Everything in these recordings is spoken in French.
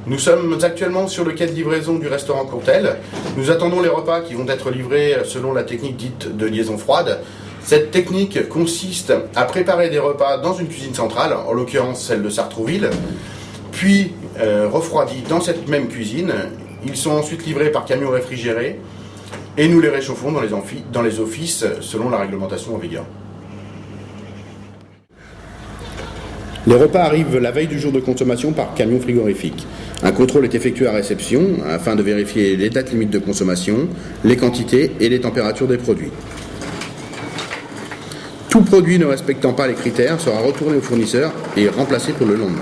Nous sommes actuellement sur le quai de livraison du restaurant Courtel. Nous attendons les repas qui vont être livrés selon la technique dite de liaison froide. Cette technique consiste à préparer des repas dans une cuisine centrale, en l'occurrence celle de Sartrouville, puis refroidis dans cette même cuisine. Ils sont ensuite livrés par camion réfrigéré et nous les réchauffons dans les offices selon la réglementation en vigueur. Les repas arrivent la veille du jour de consommation par camion frigorifique. Un contrôle est effectué à réception afin de vérifier les dates limites de consommation, les quantités et les températures des produits. Tout produit ne respectant pas les critères sera retourné au fournisseur et remplacé pour le lendemain.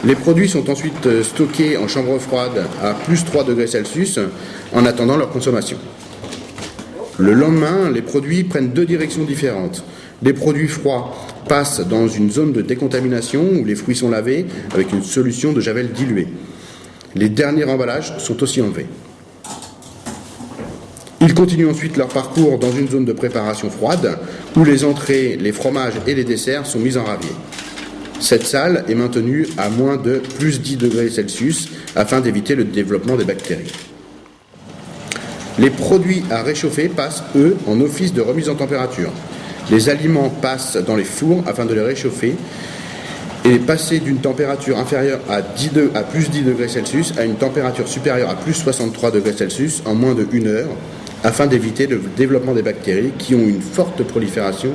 Les produits sont ensuite stockés en chambre froide à plus 3 degrés Celsius en attendant leur consommation. Le lendemain, les produits prennent deux directions différentes. Les produits froids passent dans une zone de décontamination où les fruits sont lavés avec une solution de javel diluée. Les derniers emballages sont aussi enlevés. Ils continuent ensuite leur parcours dans une zone de préparation froide où les entrées, les fromages et les desserts sont mis en ravier. Cette salle est maintenue à moins de plus 10 degrés Celsius afin d'éviter le développement des bactéries. Les produits à réchauffer passent, eux, en office de remise en température. Les aliments passent dans les fours afin de les réchauffer et passer d'une température inférieure à plus 10 degrés Celsius à une température supérieure à plus 63 degrés Celsius en moins de 1 heure afin d'éviter le développement des bactéries qui ont une forte prolifération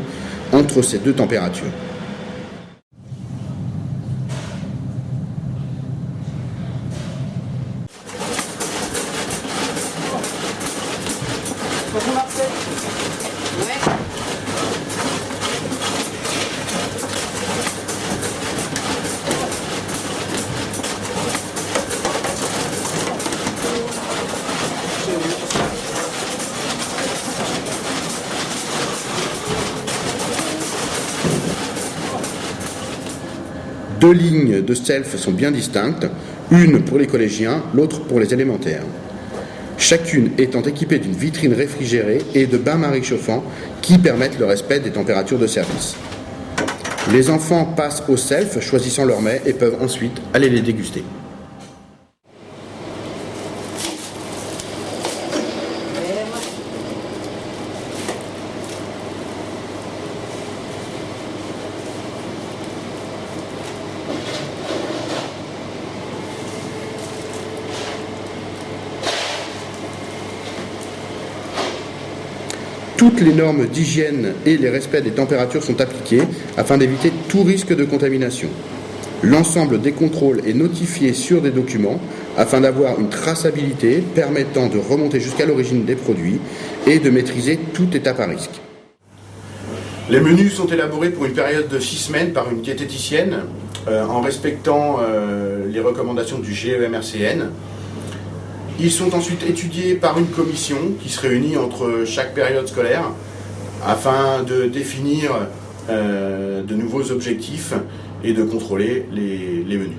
entre ces deux températures. Deux lignes de self sont bien distinctes, une pour les collégiens, l'autre pour les élémentaires. Chacune étant équipée d'une vitrine réfrigérée et de bains-maries chauffants qui permettent le respect des températures de service. Les enfants passent au self, choisissant leurs mets et peuvent ensuite aller les déguster. Toutes les normes d'hygiène et les respects des températures sont appliqués afin d'éviter tout risque de contamination. L'ensemble des contrôles est notifié sur des documents afin d'avoir une traçabilité permettant de remonter jusqu'à l'origine des produits et de maîtriser toute étape à risque. Les menus sont élaborés pour une période de 6 semaines par une diététicienne en respectant les recommandations du GEMRCN. Ils sont ensuite étudiés par une commission qui se réunit entre chaque période scolaire afin de définir de nouveaux objectifs et de contrôler les menus.